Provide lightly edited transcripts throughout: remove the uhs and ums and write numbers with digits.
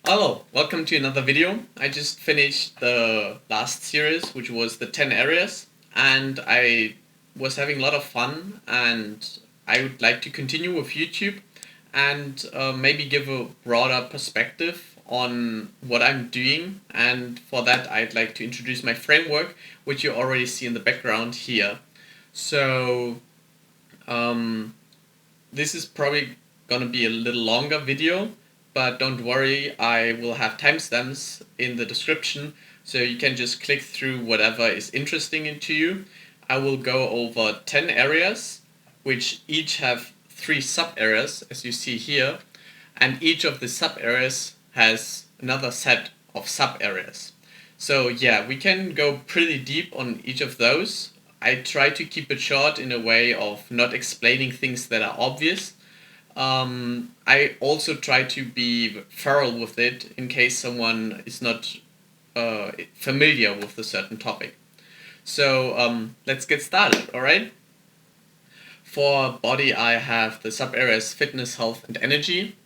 Hello, welcome to another video. I just finished the last series, which was the 10 areas, and I was having a lot of fun, and I would like to continue with YouTube and maybe give a broader perspective on what I'm doing, and for that I'd like to introduce my framework, which you already see in the background here. So um, this is probably gonna be a little longer video, but don't worry, I will have timestamps in the description, so you can just click through whatever is interesting to you. I will go over 10 areas, which each have 3 sub-areas, as you see here, and each of the sub-areas has another set of sub-areas. So yeah, we can go pretty deep on each of those. I try to keep it short in a way of not explaining things that are obvious. I also try to be thorough with it in case someone is not familiar with a certain topic. So let's get started, alright? For body, I have the sub areas fitness, health, and energy.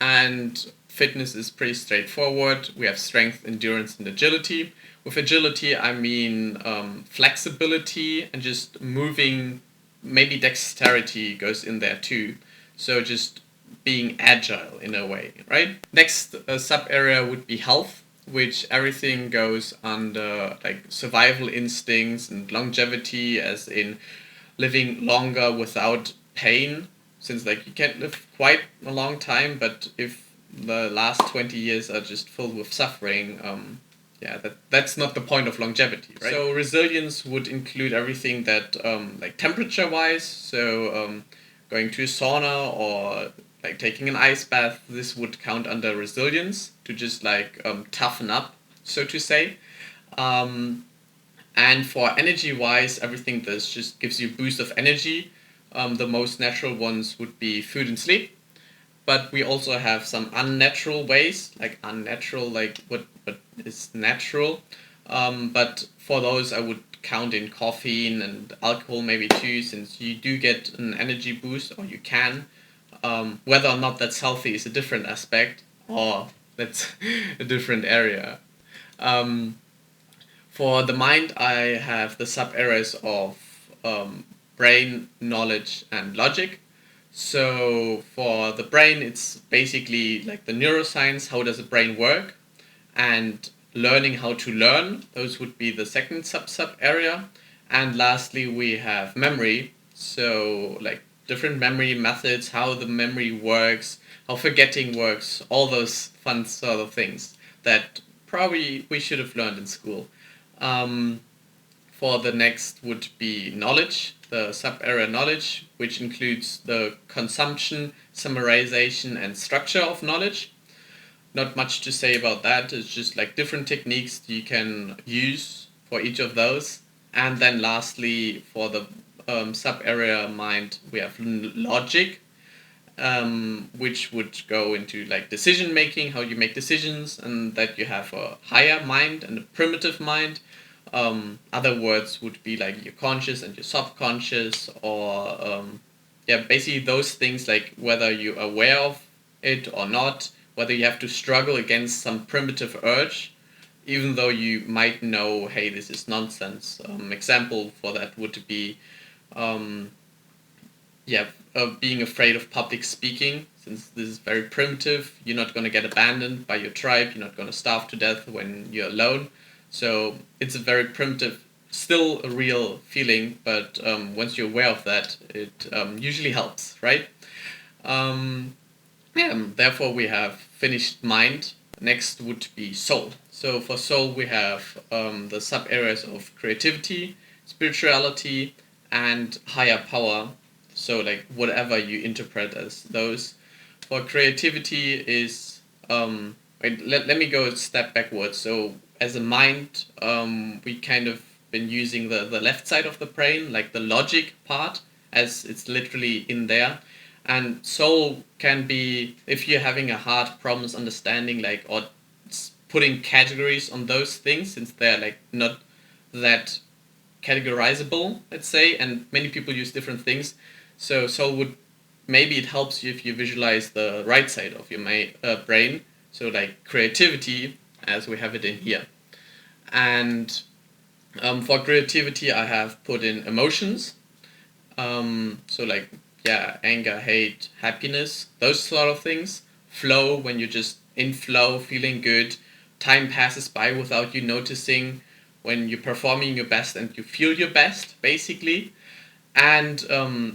And fitness is pretty straightforward. We have strength, endurance, and agility. With agility, I mean flexibility and just moving. Maybe dexterity goes in there too. So just being agile in a way, right? Next sub area would be health, which everything goes under like survival instincts and longevity, as in living longer without pain, since like you can't live quite a long time, but if the last 20 years are just filled with suffering, yeah, that's not the point of longevity, right? So resilience would include everything that like temperature wise, so going to a sauna or like taking an ice bath, this would count under resilience to just like toughen up, so to say. um, and for energy wise, everything that just gives you a boost of energy, the most natural ones would be food and sleep. But we also have some unnatural ways, like unnatural, like what is natural. But for those, I would count in caffeine and alcohol maybe too, since you do get an energy boost, or you can. Whether or not that's healthy is a different aspect, or that's a different area. Um, for the mind, I have the sub areas of brain, knowledge, and logic. So for the brain, it's basically like the neuroscience, how does the brain work, and learning how to learn. Those would be the second sub area. And lastly, we have memory. So like different memory methods, how the memory works, how forgetting works, all those fun sort of things that probably we should have learned in school. Um, for the next would be knowledge, the sub-area knowledge, which includes the consumption, summarization, and structure of knowledge. Not much to say about that. It's just like different techniques you can use for each of those. And then lastly, for the sub-area mind, we have logic, which would go into like decision making, how you make decisions, and that you have a higher mind and a primitive mind. Other words would be like your conscious and your subconscious, or yeah, basically those things, like whether you're aware of it or not, whether you have to struggle against some primitive urge, even though you might know, hey, this is nonsense. Example for that would be, um, yeah, being afraid of public speaking, since this is very primitive. You're not going to get abandoned by your tribe. You're not going to starve to death when you're alone. So it's a very primitive, still a real feeling, but once you're aware of that, it usually helps, right? Um, yeah, therefore we have finished mind. Next would be soul. So for soul, we have the sub areas of creativity, spirituality, and higher power. So like whatever you interpret as those. For creativity is wait, let me go a step backwards. So as a mind, we kind of been using the left side of the brain, like the logic part, as it's literally in there. And soul can be, if you're having a hard problems understanding, like, or putting categories on those things, since they're like not that categorizable, let's say, and many people use different things. So soul would, maybe it helps you if you visualize the right side of your brain, So like creativity, as we have it in here. And for creativity, I have put in emotions. So like, yeah, anger, hate, happiness, those sort of things. Flow, when you're just in flow, feeling good. Time passes by without you noticing. When you're performing your best and you feel your best, basically. And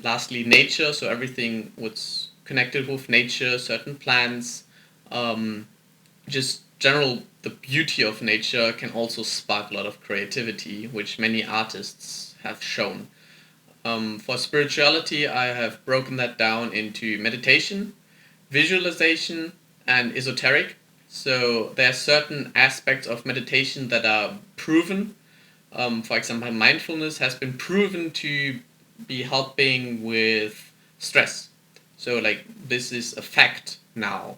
lastly, nature. So everything what's connected with nature, certain plants, um, just general the beauty of nature can also spark a lot of creativity, which many artists have shown. For spirituality, I have broken that down into meditation, visualization, and esoteric. So there are certain aspects of meditation that are proven. For example, mindfulness has been proven to be helping with stress. So like this is a fact now.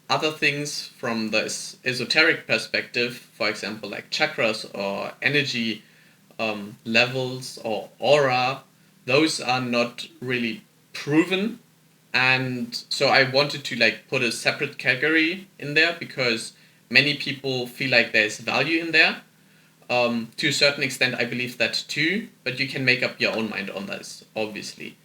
Other things from the esoteric perspective, for example, like chakras or energy levels or aura, those are not really proven. And so I wanted to like put a separate category in there because many people feel like there's value in there. To a certain extent, I believe that too, but you can make up your own mind on this, obviously.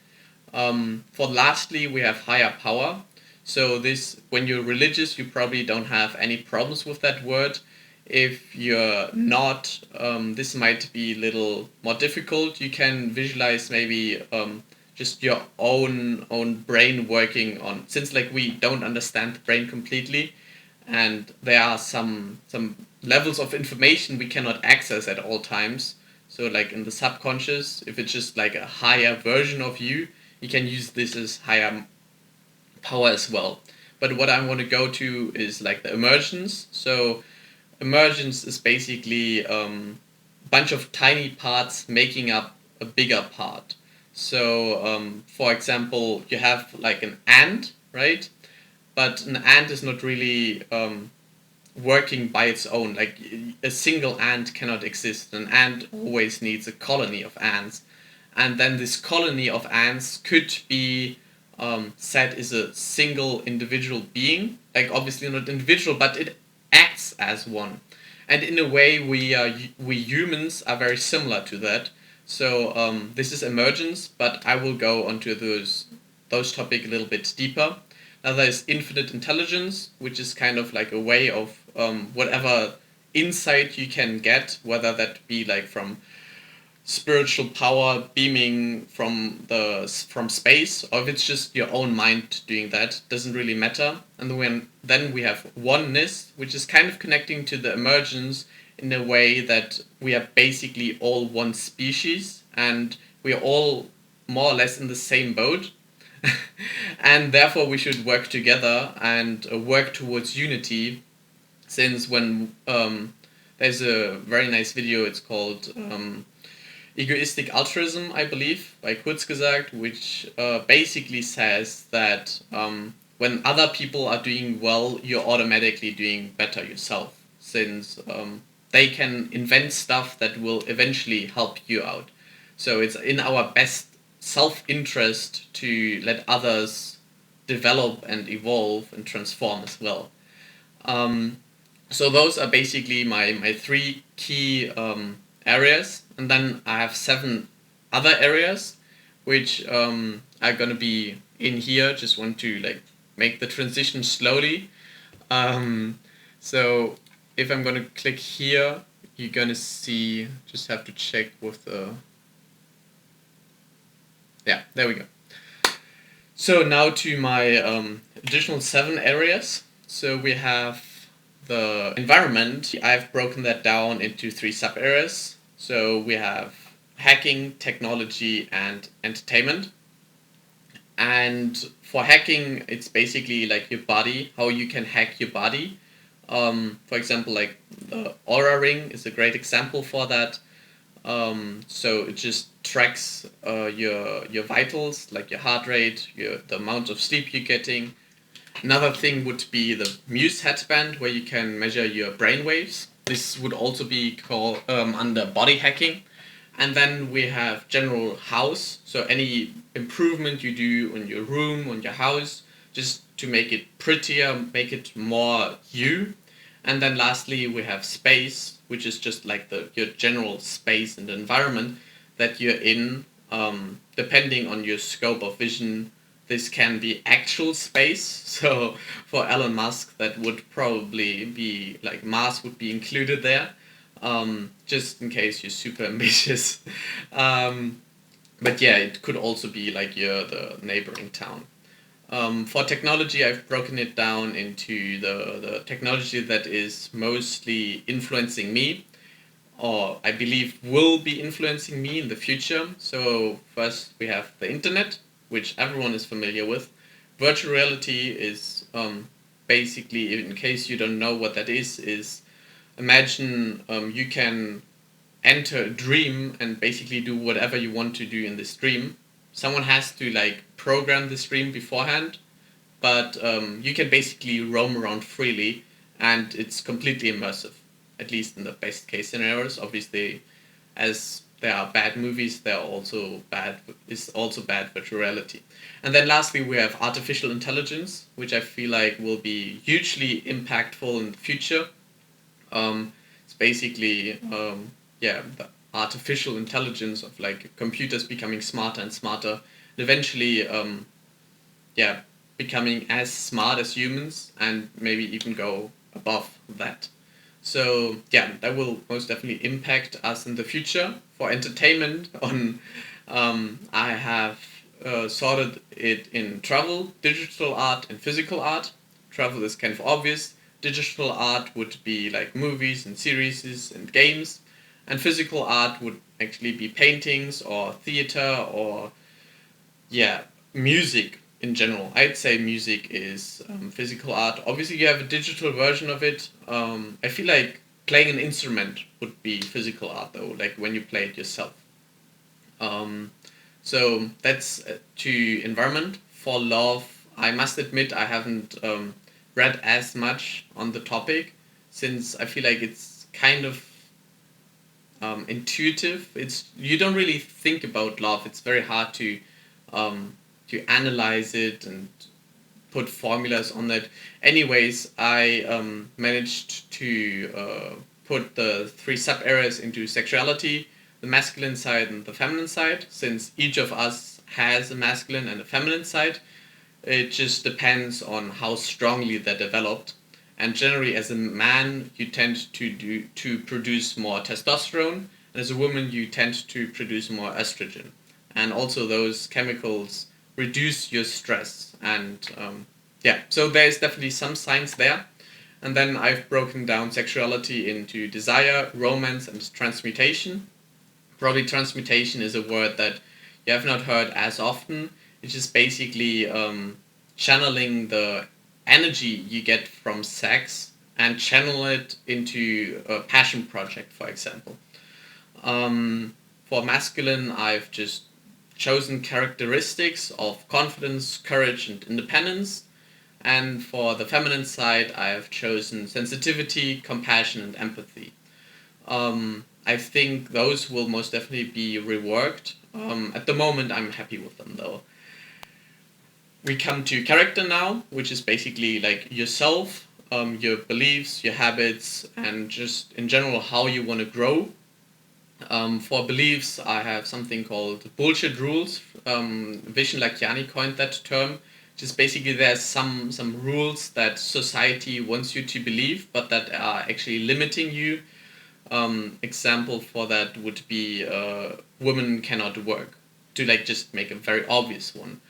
For lastly, we have higher power. So this, when you're religious, you probably don't have any problems with that word. If you're not, this might be a little more difficult. You can visualize maybe just your own brain working on, since like we don't understand the brain completely, and there are some levels of information we cannot access at all times. So like in the subconscious, if it's just like a higher version of you, you can use this as higher power as well. But what I want to go to is like the emergence. So emergence is basically bunch of tiny parts making up a bigger part. So for example, you have like an ant, right? But an ant is not really working by its own. Like a single ant cannot exist. An ant always needs a colony of ants, and then this colony of ants could be said is a single individual being. Like obviously not individual, but it acts as one. And in a way, we humans are very similar to that. So this is emergence, but I will go onto those topic a little bit deeper. Now there is infinite intelligence, which is kind of like a way of whatever insight you can get, whether that be like from spiritual power beaming from space, or if it's just your own mind doing that, doesn't really matter. And then we have oneness, which is kind of connecting to the emergence in a way that we are basically all one species and we are all more or less in the same boat. And therefore we should work together and work towards unity, since when there's a very nice video, it's called Egoistic Altruism, I believe, by Kurzgesagt, which basically says that when other people are doing well, you're automatically doing better yourself, since they can invent stuff that will eventually help you out. So it's in our best self-interest to let others develop and evolve and transform as well. Um, so those are basically my three key areas, and then I have 7 other areas which are gonna be in here. Just want to like make the transition slowly. Um, so if I'm gonna click here, you're gonna see. Just have to check with the. Yeah, there we go. So now to my additional 7 areas. So we have the environment. I've broken that down into 3 sub areas. So we have hacking, technology, and entertainment. And for hacking, it's basically like your body, how you can hack your body. For example, like the Aura Ring is a great example for that. So it just tracks your vitals, like your heart rate, the amount of sleep you're getting. Another thing would be the Muse headband, where you can measure your brain waves. This would also be called under body hacking. And then we have general house, so any improvement you do on your room, on your house, just to make it prettier, make it more you. And then lastly, we have space, which is just like your general space and environment that you're in. Depending on your scope of vision, this can be actual space. So for Elon Musk, that would probably be like Mars would be included there, just in case you're super ambitious. But yeah, it could also be like the neighboring town. For technology, I've broken it down into the technology that is mostly influencing me, or I believe will be influencing me in the future. So first we have the internet, which everyone is familiar with. Virtual reality is basically, in case you don't know what that is imagine you can enter a dream and basically do whatever you want to do in this dream. Someone has to like program this dream beforehand, but you can basically roam around freely, and it's completely immersive. At least in the best case scenarios. Obviously, as there are bad movies, there are also bad is also bad virtual reality. And then lastly, we have artificial intelligence, which I feel like will be hugely impactful in the future. It's basically the artificial intelligence of like computers becoming smarter and smarter, and eventually becoming as smart as humans and maybe even go above that. So yeah, that will most definitely impact us in the future. For entertainment, I have sorted it in travel, digital art, and physical art. Travel is kind of obvious. Digital art would be like movies and series and games, and physical art would actually be paintings or theater or music in general. I'd say music is physical art. Obviously, you have a digital version of it. I feel like playing an instrument would be physical art, though, like when you play it yourself. So that's to environment. For love, I must admit I haven't read as much on the topic, since I feel like it's kind of intuitive. It's you don't really think about love. It's very hard to analyze it and put formulas on that. Anyways, I managed to put the three sub areas into sexuality, the masculine side and the feminine side. Since each of us has a masculine and a feminine side, it just depends on how strongly they're developed. And generally, as a man, you tend to produce more testosterone, and as a woman, you tend to produce more estrogen. And also, those chemicals reduce your stress, and so there's definitely some science there. And then I've broken down sexuality into desire, romance, and transmutation. Probably transmutation is a word that you have not heard as often. It's just basically channeling the energy you get from sex and channel it into a passion project, for example. For masculine, I've just chosen characteristics of confidence, courage, and independence. And for the feminine side, I have chosen sensitivity, compassion, and empathy. I think those will most definitely be reworked. At the moment, I'm happy with them, though. We come to character now, which is basically like yourself, your beliefs, your habits, and just in general how you want to grow. For beliefs, I have something called bullshit rules. Vishen Lakhiani coined that term. Just basically there's some rules that society wants you to believe, but that are actually limiting you. Example for that would be women cannot work. To like just make a very obvious one.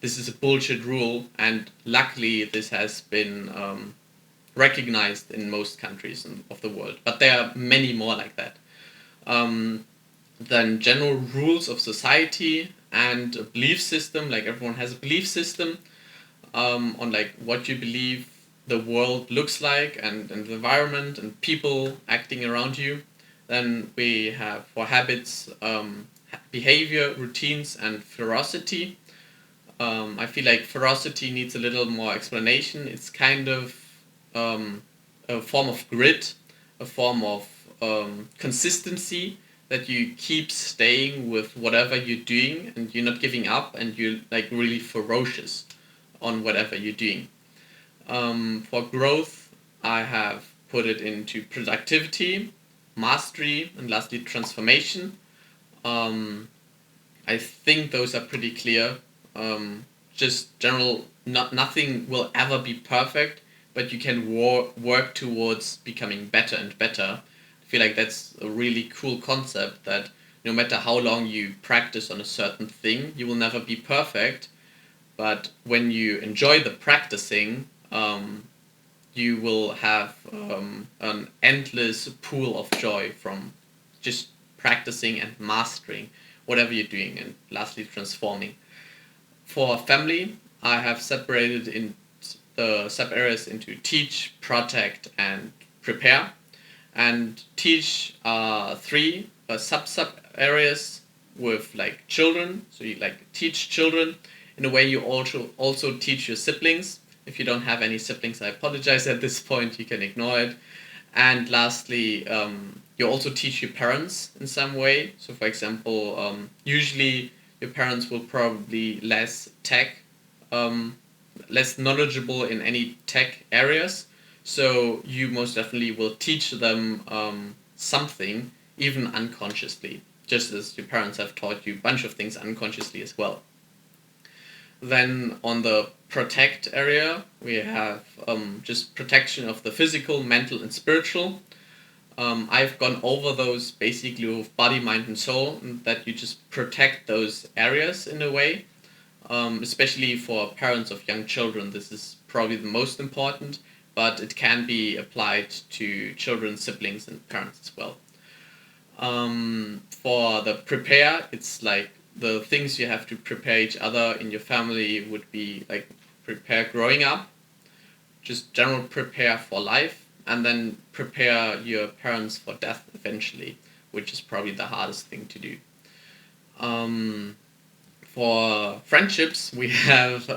This is a bullshit rule, and luckily this has been recognized in most countries of the world. But there are many more like that. Then general rules of society and a belief system, like everyone has a belief system on like what you believe the world looks like, and the environment and people acting around you. Then we have for habits, behavior, routines, and ferocity. I feel like ferocity needs a little more explanation. It's kind of a form of grit, a form of consistency, that you keep staying with whatever you're doing and you're not giving up and you're like really ferocious. on whatever you're doing. For growth, I have put it into productivity, mastery, and lastly transformation. I think those are pretty clear. Just general, nothing will ever be perfect, but you can work towards becoming better and better. I feel like that's a really cool concept, that no matter how long you practice on a certain thing, you will never be perfect. But when you enjoy the practicing, you will have an endless pool of joy from just practicing and mastering whatever you're doing, and lastly transforming. For family, I have separated in the sub areas into teach, protect, and prepare. And teach are three sub areas with like children. So you like teach children. In a way, you also teach your siblings. If you don't have any siblings, I apologize at this point. You can ignore it. And lastly, you also teach your parents in some way. So, for example, usually your parents will probably less knowledgeable in any tech areas. So you most definitely will teach them something, even unconsciously, just as your parents have taught you a bunch of things unconsciously as well. Then on the protect area, we have just protection of the physical, mental, and spiritual. I've gone over those basically with body, mind, and soul, and that you just protect those areas in a way. Especially for parents of young children, this is probably the most important, but it can be applied to children, siblings, and parents as well. For the prepare, it's like the things you have to prepare each other in your family would be like prepare growing up, just general prepare for life, and then prepare your parents for death eventually, which is probably the hardest thing to do. For friendships, we have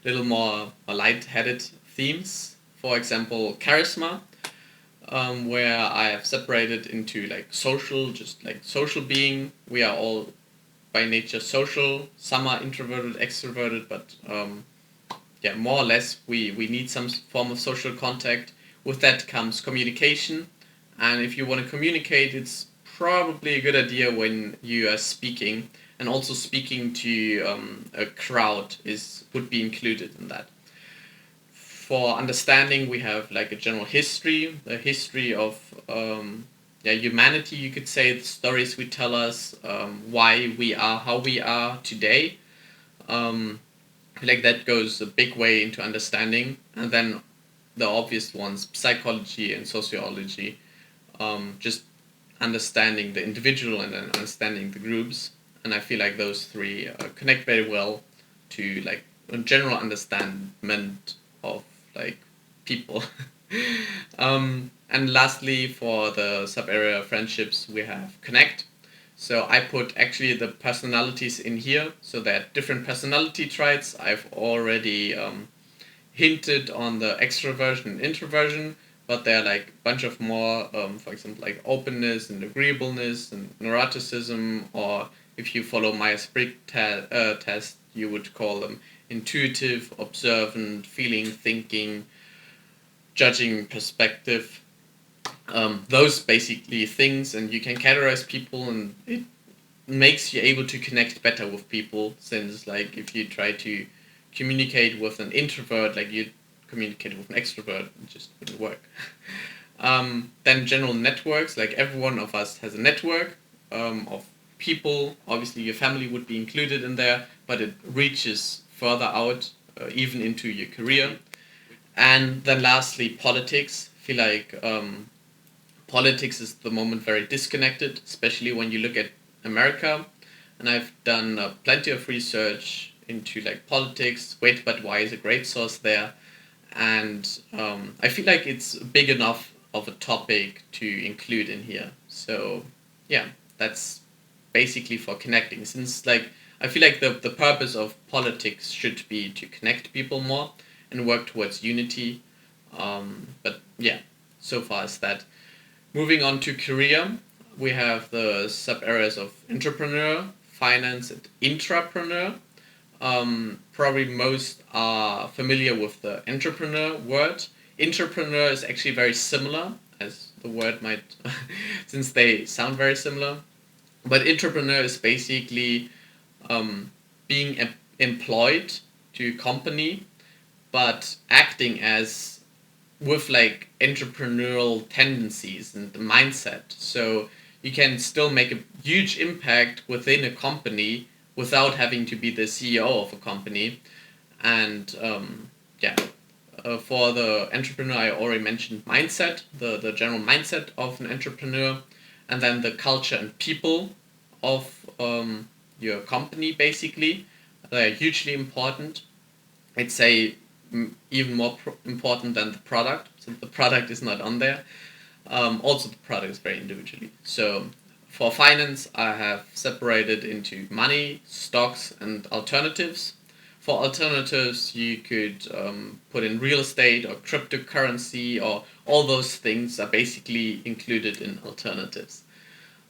little more light-headed themes. For example, charisma, where I have separated into like social, just like social being. We are all by nature social. Some are introverted, extroverted, but yeah, more or less we need some form of social contact. With that comes communication, and if you want to communicate, it's probably a good idea when you are speaking, and also speaking to a crowd would be included in that. For understanding, we have like a general history, the history of humanity, you could say, the stories we tell us, why we are how we are today. I feel like that goes a big way into understanding. And then the obvious ones, psychology and sociology, just understanding the individual and then understanding the groups. And I feel like those three connect very well to like a general understanding of like people. And lastly, for the sub area friendships, we have connect. So I put actually the personalities in here, so that different personality traits. I've already hinted on the extroversion and introversion, but there are like a bunch of more, for example, like openness and agreeableness and neuroticism, or if you follow Myers-Briggs test, you would call them intuitive, observant, feeling, thinking, judging, perspective. Those basically things, and you can categorize people, and it makes you able to connect better with people, since like if you try to communicate with an introvert like you communicate with an extrovert, it just wouldn't work. Then general networks, like every one of us has a network of people. Obviously your family would be included in there, but it reaches further out, even into your career. And then lastly, politics. I feel like politics is at the moment very disconnected, especially when you look at America. And I've done plenty of research into like politics. Wait But Why is a great source there. And I feel like it's big enough of a topic to include in here. So yeah, that's basically for connecting. Since like I feel like the purpose of politics should be to connect people more and work towards unity. But yeah, so far as that. Moving on to career, we have the sub areas of entrepreneur, finance, and intrapreneur. Probably most are familiar with the entrepreneur word. Entrepreneur is actually very similar, as the word might, since they sound very similar. But entrepreneur is basically being employed to a company, but acting as with like entrepreneurial tendencies and the mindset. So you can still make a huge impact within a company without having to be the CEO of a company. And yeah, for the entrepreneur, I already mentioned mindset, the general mindset of an entrepreneur, and then the culture and people of your company basically. They're hugely important. I'd say even more important than the product, since the product is not on there. Also, the product is very individually. So, for finance, I have separated into money, stocks, and alternatives. For alternatives, you could put in real estate or cryptocurrency, or all those things are basically included in alternatives.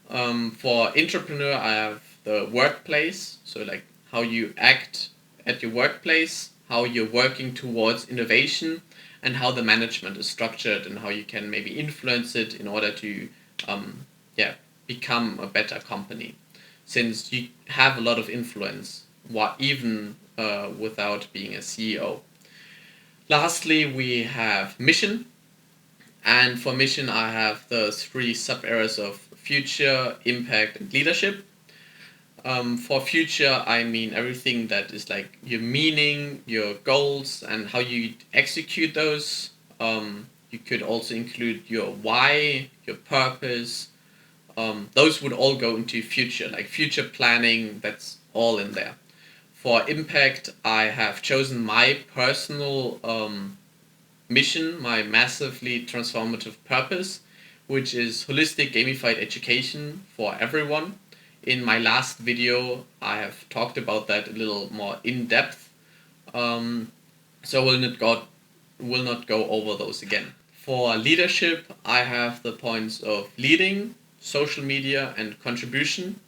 For entrepreneur, I have the workplace, so like how you act at your workplace, how you're working towards innovation, and how the management is structured, and how you can maybe influence it in order to, yeah, become a better company, since you have a lot of influence, even without being a CEO. Lastly, we have mission, and for mission, I have the three sub areas of future, impact, and leadership. For future, I mean everything that is like your meaning, your goals, and how you execute those. You could also include your why, your purpose. Those would all go into future, like future planning, that's all in there. For impact, I have chosen my personal mission, my massively transformative purpose, which is holistic gamified education for everyone. In my last video, I have talked about that a little more in depth, so will not go over those again. For leadership, I have the points of leading, social media, and contribution.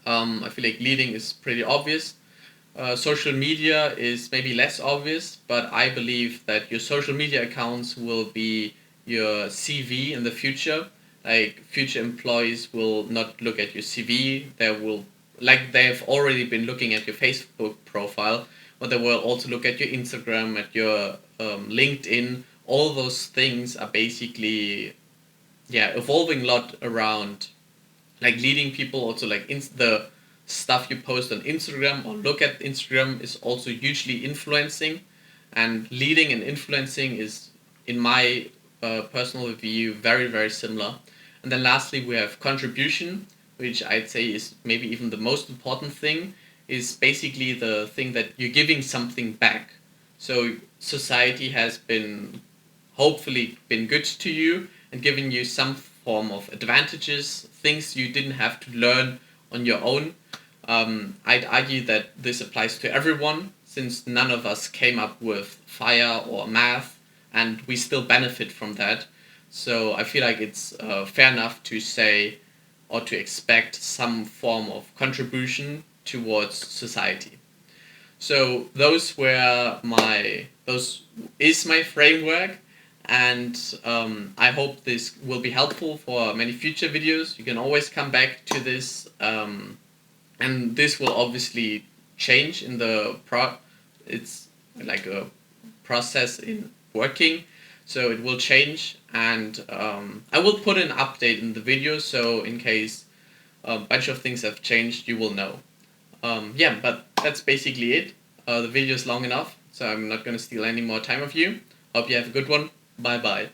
I feel like leading is pretty obvious. Social media is maybe less obvious, but I believe that your social media accounts will be your CV in the future. Like future employees will not look at your CV. They've already been looking at your Facebook profile, but they will also look at your Instagram, at your LinkedIn. All those things are basically, yeah, evolving a lot around like leading people. Also like the stuff you post on Instagram or look at Instagram is also hugely influencing, and leading and influencing is, in my personal view, very very similar. And then lastly, we have contribution, which I'd say is maybe even the most important thing. Is basically the thing that you're giving something back. So society has been hopefully been good to you and giving you some form of advantages, things you didn't have to learn on your own. I'd argue that this applies to everyone, since none of us came up with fire or math, and we still benefit from that. So I feel like it's fair enough to say or to expect some form of contribution towards society. So those is my framework, and I hope this will be helpful for many future videos. You can always come back to this, and this will obviously change in the It's like a process in working, so it will change, and I will put an update in the video, so in case a bunch of things have changed, you will know. Yeah, but that's basically it. The video is long enough, so I'm not going to steal any more time of you. Hope you have a good one. Bye bye.